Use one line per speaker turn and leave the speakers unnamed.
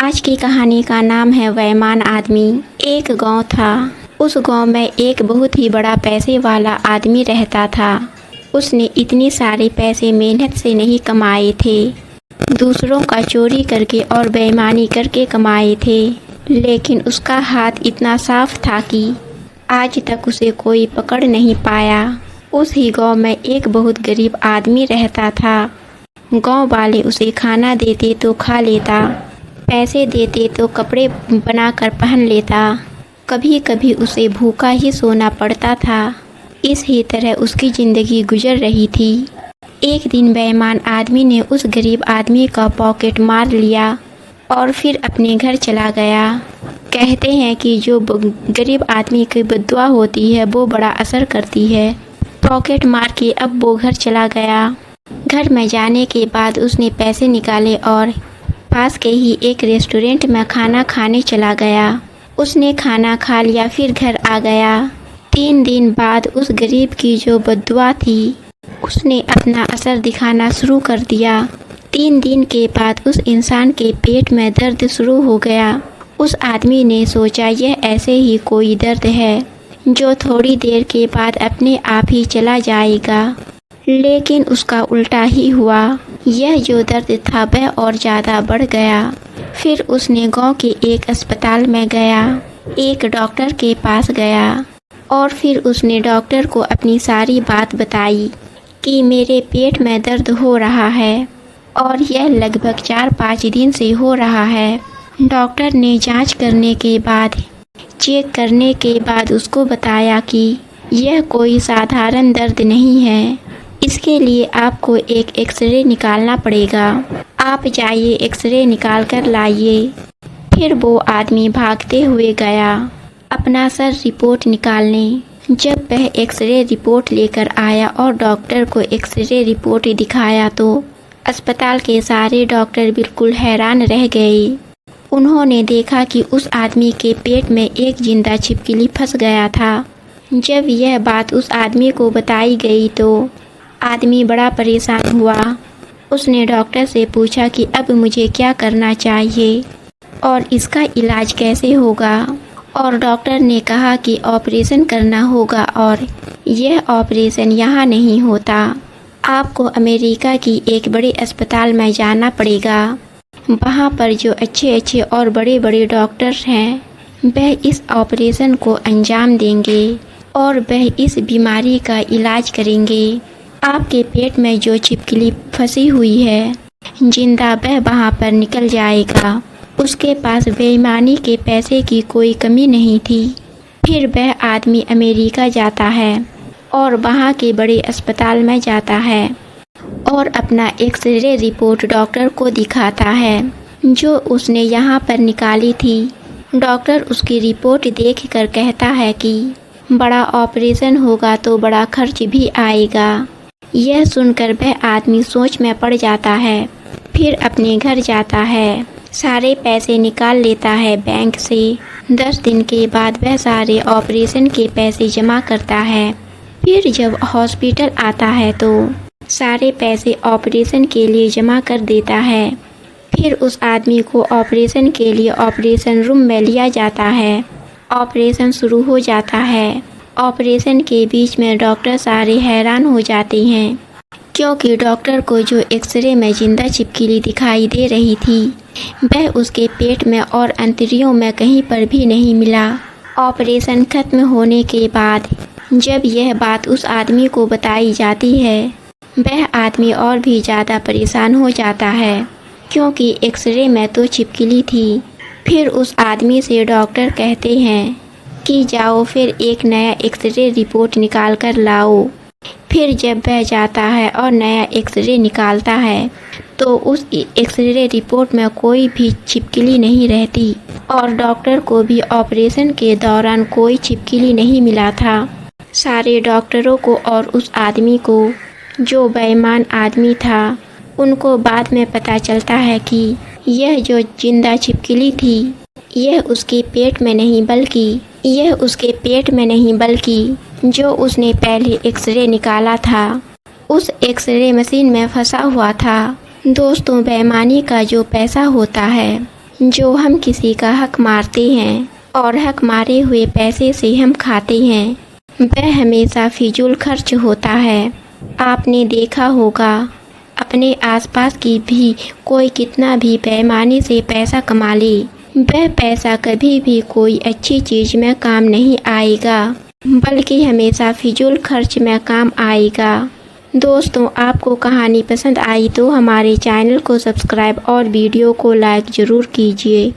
आज की कहानी का नाम है बेईमान आदमी। एक गांव था। उस गांव में एक बहुत ही बड़ा पैसे वाला आदमी रहता था। उसने इतने सारे पैसे मेहनत से नहीं कमाए थे, दूसरों का चोरी करके और बेईमानी करके कमाए थे। लेकिन उसका हाथ इतना साफ था कि आज तक उसे कोई पकड़ नहीं पाया। उस ही गांव में एक बहुत गरीब आदमी रहता था। गांव वाले उसे खाना देते तो खा लेता, पैसे देते तो कपड़े बनाकर पहन लेता। कभी कभी उसे भूखा ही सोना पड़ता था। इस ही तरह उसकी ज़िंदगी गुजर रही थी। एक दिन बेईमान आदमी ने उस गरीब आदमी का पॉकेट मार लिया और फिर अपने घर चला गया। कहते हैं कि जो गरीब आदमी की बद्दुआ होती है वो बड़ा असर करती है। पॉकेट मार के अब वो घर चला गया। घर में जाने के बाद उसने पैसे निकाले और पास के ही एक रेस्टोरेंट में खाना खाने चला गया। उसने खाना खा लिया, फिर घर आ गया। 3 दिन बाद उस गरीब की जो बद्दुआ थी उसने अपना असर दिखाना शुरू कर दिया। 3 दिन के बाद उस इंसान के पेट में दर्द शुरू हो गया। उस आदमी ने सोचा यह ऐसे ही कोई दर्द है जो थोड़ी देर के बाद अपने आप ही चला जाएगा। लेकिन उसका उल्टा ही हुआ। यह जो दर्द था वह और ज़्यादा बढ़ गया। फिर उसने गांव के एक अस्पताल में गया, एक डॉक्टर के पास गया और फिर उसने डॉक्टर को अपनी सारी बात बताई कि मेरे पेट में दर्द हो रहा है और यह लगभग 4-5 दिन से हो रहा है। डॉक्टर ने जांच करने के बाद, चेक करने के बाद उसको बताया कि यह कोई साधारण दर्द नहीं है, इसके लिए आपको एक एक्सरे निकालना पड़ेगा। आप जाइए, एक्सरे निकाल कर लाइए। फिर वो आदमी भागते हुए गया अपना सर रिपोर्ट निकालने। जब वह एक्सरे रिपोर्ट लेकर आया और डॉक्टर को एक्सरे रिपोर्ट दिखाया तो अस्पताल के सारे डॉक्टर बिल्कुल हैरान रह गए। उन्होंने देखा कि उस आदमी के पेट में एक जिंदा छिपकली फंस गया था। जब यह बात उस आदमी को बताई गई तो आदमी बड़ा परेशान हुआ। उसने डॉक्टर से पूछा कि अब मुझे क्या करना चाहिए और इसका इलाज कैसे होगा। और डॉक्टर ने कहा कि ऑपरेशन करना होगा और यह ऑपरेशन यहाँ नहीं होता, आपको अमेरिका की एक बड़े अस्पताल में जाना पड़ेगा। वहाँ पर जो अच्छे और बड़े बड़े डॉक्टर हैं वह इस ऑपरेशन को अंजाम देंगे और वह इस बीमारी का इलाज करेंगे। आपके पेट में जो छिपकली फंसी हुई है जिंदा, वह वहाँ पर निकल जाएगा। उसके पास बेईमानी के पैसे की कोई कमी नहीं थी। फिर वह आदमी अमेरिका जाता है और वहाँ के बड़े अस्पताल में जाता है और अपना एक्सरे रिपोर्ट डॉक्टर को दिखाता है जो उसने यहाँ पर निकाली थी। डॉक्टर उसकी रिपोर्ट देखकर कहता है कि बड़ा ऑपरेशन होगा तो बड़ा खर्च भी आएगा। यह सुनकर वह आदमी सोच में पड़ जाता है। फिर अपने घर जाता है, सारे पैसे निकाल लेता है बैंक से। 10 दिन के बाद वह सारे ऑपरेशन के पैसे जमा करता है। फिर जब हॉस्पिटल आता है तो सारे पैसे ऑपरेशन के लिए जमा कर देता है। फिर उस आदमी को ऑपरेशन के लिए ऑपरेशन रूम में लिया जाता है। ऑपरेशन शुरू हो जाता है। ऑपरेशन के बीच में डॉक्टर सारे हैरान हो जाते हैं क्योंकि डॉक्टर को जो एक्सरे में जिंदा छिपकली दिखाई दे रही थी वह उसके पेट में और अंतड़ियों में कहीं पर भी नहीं मिला। ऑपरेशन खत्म होने के बाद जब यह बात उस आदमी को बताई जाती है वह आदमी और भी ज़्यादा परेशान हो जाता है क्योंकि एक्सरे में तो छिपकली थी। फिर उस आदमी से डॉक्टर कहते हैं कि जाओ फिर एक नया एक्सरे रिपोर्ट निकाल कर लाओ। फिर जब वह जाता है और नया एक्सरे निकालता है तो उस एक्सरे रिपोर्ट में कोई भी छिपकली नहीं रहती और डॉक्टर को भी ऑपरेशन के दौरान कोई छिपकली नहीं मिला था। सारे डॉक्टरों को और उस आदमी को जो बेईमान आदमी था उनको बाद में पता चलता है कि यह जो जिंदा छिपकली थी यह उसके पेट में नहीं बल्कि जो उसने पहले एक्सरे निकाला था उस एक्सरे मशीन में फंसा हुआ था। दोस्तों, बेईमानी का जो पैसा होता है जो हम किसी का हक मारते हैं और हक मारे हुए पैसे से हम खाते हैं, वह हमेशा फिजूल खर्च होता है। आपने देखा होगा अपने आसपास की भी कोई कितना भी पैमाने से पैसा कमा ले, वह पैसा कभी भी कोई अच्छी चीज़ में काम नहीं आएगा, बल्कि हमेशा फिजूल खर्च में काम आएगा। दोस्तों, आपको कहानी पसंद आई तो हमारे चैनल को सब्सक्राइब और वीडियो को लाइक ज़रूर कीजिए।